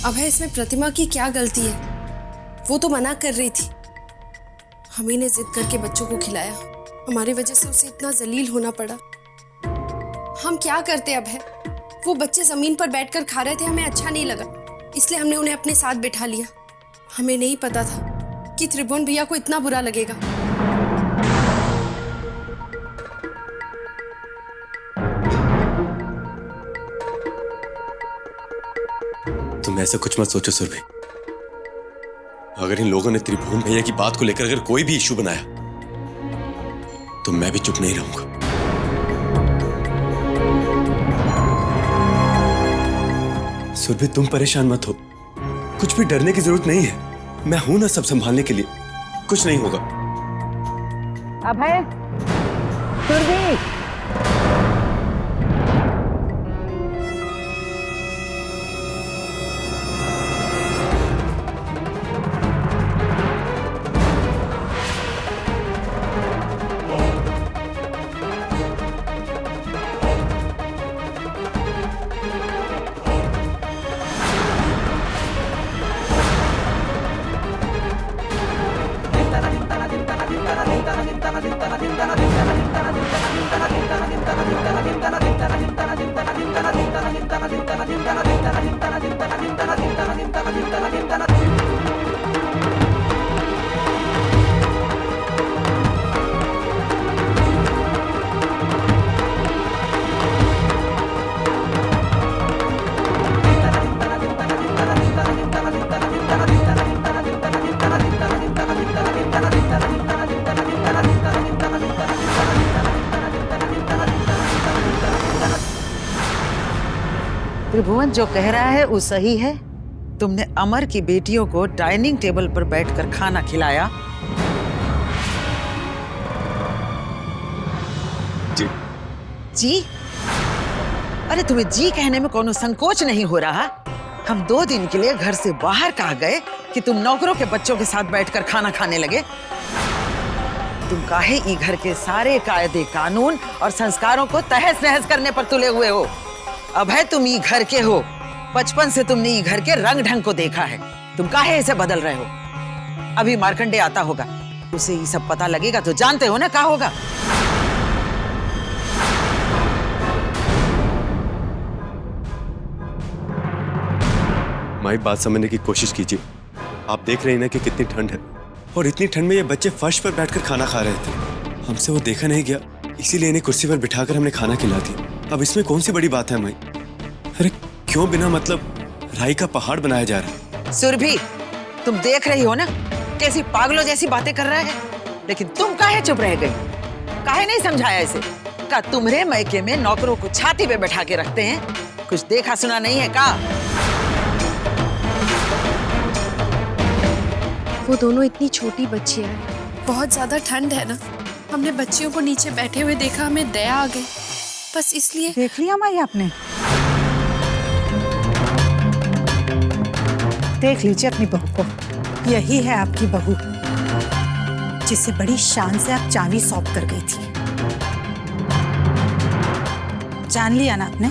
अभय, इसमें प्रतिमा की क्या गलती है? वो तो मना कर रही थी। हमी ने जिद करके बच्चों को खिलाया। हमारी वजह से उसे इतना जलील होना पड़ा। हम क्या करते अभय? वो बच्चे जमीन पर बैठकर खा रहे थे, हमें अच्छा नहीं लगा, इसलिए हमने उन्हें अपने साथ बिठा लिया। हमें नहीं पता था कि त्रिभुवन भैया को इतना बुरा लगेगा। तुम ऐसा कुछ मत सोचो सुरभि। अगर इन लोगों ने त्रिभुवन भैया की बात को लेकर अगर कोई भी इश्यू बनाया तो मैं भी चुप नहीं रहूंगा। सुरभि, तुम परेशान मत हो, कुछ भी डरने की जरूरत नहीं है। मैं हूं ना सब संभालने के लिए, कुछ नहीं होगा। अभय, सुरभि, त्रिभुवन जो कह रहा है वो सही है। तुमने अमर की बेटियों को डाइनिंग टेबल पर बैठकर खाना खिलाया। जी। जी? अरे तुम्हें जी कहने में कोनो संकोच नहीं हो रहा? हम 2 दिन के लिए घर से बाहर कहा गए कि तुम नौकरों के बच्चों के साथ बैठकर खाना खाने लगे। तुम काहे ई घर के सारे कायदे कानून और संस्कारों को तहस नहस करने पर तुले हुए हो? अभय, तुम ई घर के हो, बचपन से तुमने ई घर के रंग ढंग को देखा है। तुम काहे इसे बदल रहे हो? अभी मार्कंडे आता होगा, उसे ये सब पता लगेगा तो जानते हो ना क्या होगा। माई, बात समझने की कोशिश कीजिए। आप देख रहे हैं ना कि कितनी ठंड है, और इतनी ठंड में ये बच्चे फर्श पर बैठकर खाना खा रहे थे। हमसे वो देखा नहीं गया, इसीलिए इन्हें कुर्सी पर बिठाकर हमने खाना खिला दिया। अब इसमें कौन सी बड़ी बात है माई? अरे क्यों बिना मतलब राई का पहाड़ बनाया जा रहा है? सुरभि, तुम देख रही हो ना कैसी पागलों जैसी बातें कर रहा है, लेकिन तुम काहे चुप रह गई? काहे नहीं समझाया इसे? का तुम्हारे मैके में नौकरों को छाती पे बैठा के रखते हैं? कुछ देखा सुना नहीं है का? वो दोनों इतनी छोटी बच्चियां हैं, बहुत ज्यादा ठंड है ना। हमने बच्चियों को नीचे बैठे हुए देखा, हमें दया आ गई, बस इसलिए। देख लिया माई आपने? देख लीजिए अपनी बहू को, यही है आपकी बहू जिसे बड़ी शान से आप चांदी सौंप कर गई थी। जान लिया ना आपने?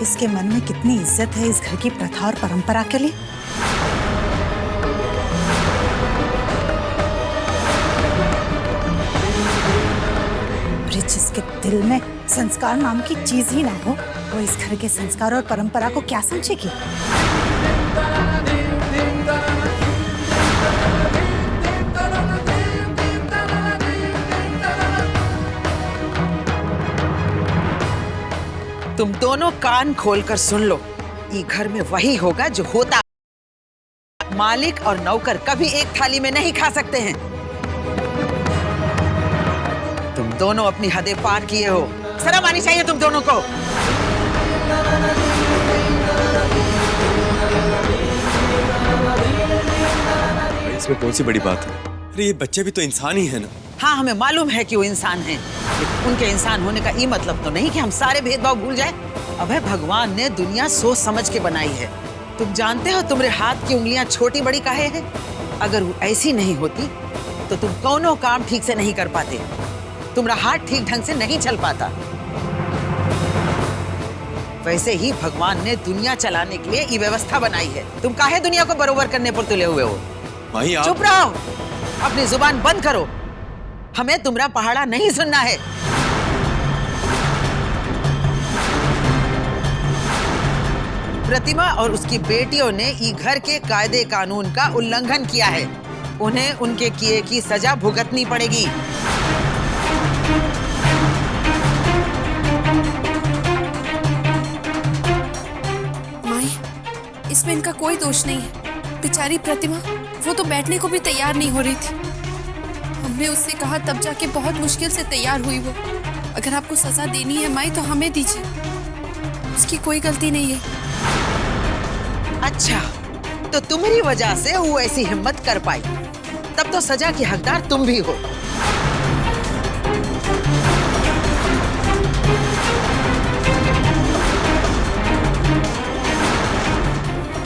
इसके मन में कितनी इज्जत है इस घर की प्रथा और परंपरा के लिए। जिसके दिल में संस्कार नाम की चीज ही ना हो, वो इस घर के संस्कार और परंपरा को क्या समझेगी? तुम दोनों कान खोलकर सुन लो, ये घर में वही होगा जो होता। मालिक और नौकर कभी एक थाली में नहीं खा सकते हैं। तुम दोनों अपनी हदें पार किए हो, शर्म आनी चाहिए तुम दोनों को। इसमें कौन सी बड़ी बात है? अरे ये बच्चे भी तो इंसान ही है ना। हाँ, हमें मालूम है कि वो इंसान हैं, लेकिन उनके इंसान होने का ये मतलब तो नहीं कि हम सारे भेदभाव भूल जाए। अबे, भगवान ने दुनिया सोच समझ के बनाई है। तुम जानते हो तुम्हारे हाथ की उंगलियां छोटी बड़ी काहे हैं? अगर वो ऐसी नहीं होती तो तुम कौनो काम ठीक से नहीं कर पाते, तुम्हारा हाथ ठीक ढंग से नहीं चल पाता। वैसे ही भगवान ने दुनिया चलाने के लिए ये व्यवस्था बनाई है। तुम काहे दुनिया को बरोबर करने पर तुले हुए हो? माही आप चुप रहो, अपनी जुबान बंद करो। हमें तुम्हारा पहाड़ा नहीं सुनना है। प्रतिमा और उसकी बेटियों ने ई घर के कायदे कानून का उल्लंघन किया है। उन्हें उनके किए की सजा भुगतनी पड़ेगी। माई, इसमें इनका कोई दोष नहीं है। बेचारी प्रतिमा, वो तो बैठने को भी तैयार नहीं हो रही थी। हमने उससे कहा तब जाके बहुत मुश्किल से तैयार हुई वो। अगर आपको सजा देनी है माई तो हमें दीजिए, उसकी कोई गलती नहीं है। अच्छा, तो तुम्हारी वजह से वो ऐसी हिम्मत कर पाई, तब तो सजा की हकदार तुम भी हो।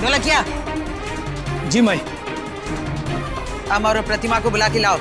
ढोलकिया। जी माई। अमर और प्रतिमा को बुला के लाओ।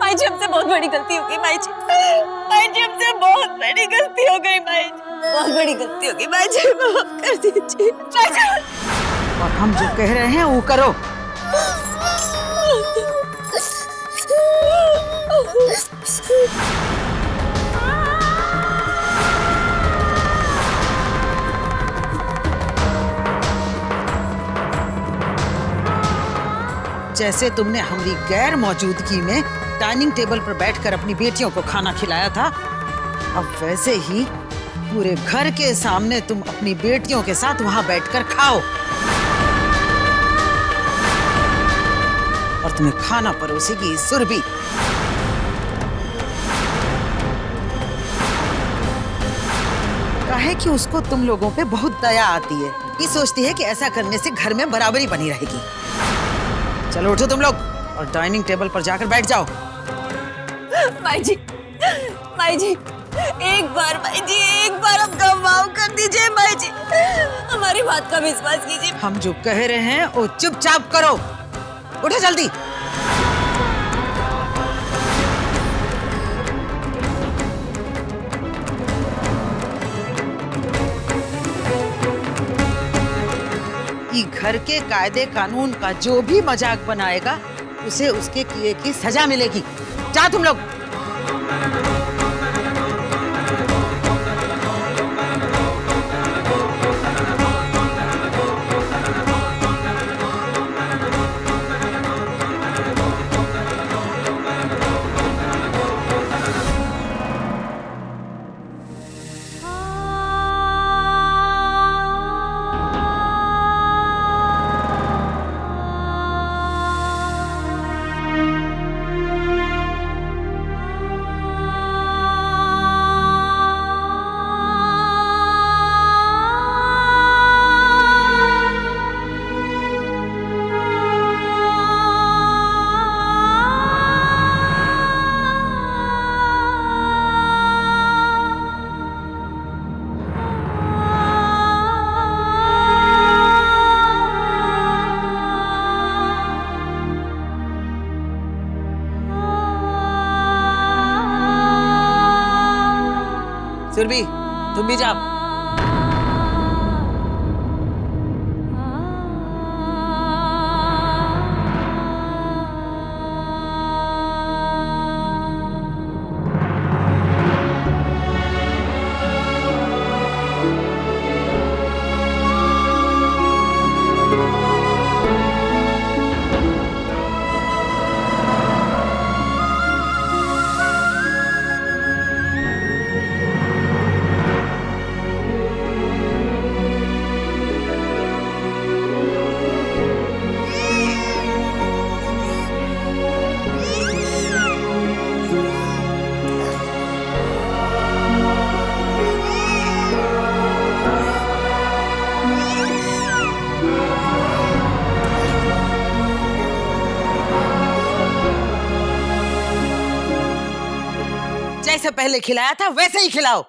माई जी हमसे बहुत बड़ी गलती हो गई। माई जी हमसे बहुत बड़ी गलती हो गई। माई जी बहुत बड़ी गलती हो गई। माई जी माफ कर दीजिए। और हम जो कह रहे हैं वो करो। जैसे तुमने हमारी गैर मौजूदगी में डाइनिंग टेबल पर बैठकर अपनी बेटियों को खाना खिलाया था, अब वैसे ही पूरे घर के सामने तुम अपनी बेटियों के साथ वहां बैठकर खाओ। और तुम्हें खाना परोसेगी सुरभि। काहे कि उसको तुम लोगों पे बहुत दया आती है। ये सोचती है कि ऐसा करने से घर में बराबरी बनी रहेगी। चलो उठो तुम लोग और डाइनिंग टेबल पर जाकर बैठ जाओ। माई जी एक बार हमको माफ कर दीजिए। माई जी हमारी बात का विश्वास कीजिए। हम जो कह रहे हैं वो चुपचाप करो। उठो जल्दी। ये घर के कायदे कानून का जो भी मजाक बनाएगा उसे उसके किए की सजा मिलेगी। जा तुम लोग। सुरभि तुम भी जाओ। जैसे पहले खिलाया था वैसे ही खिलाओ।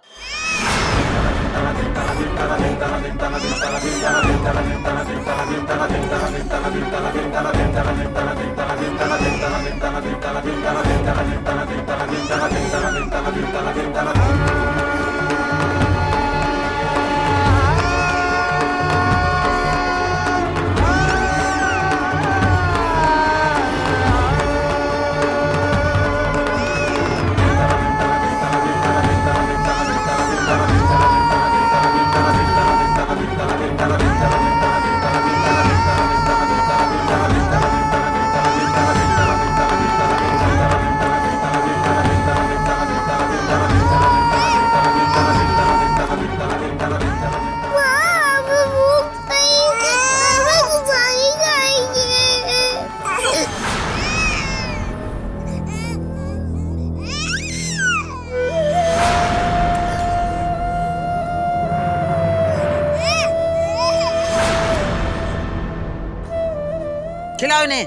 खिलाओ इन्हें।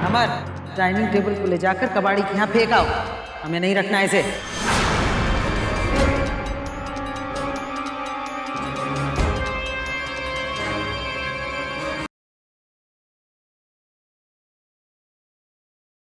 अमर, डाइनिंग टेबल को ले जाकर कबाड़ी के यहाँ फेंक आओ, हमें नहीं रखना इसे।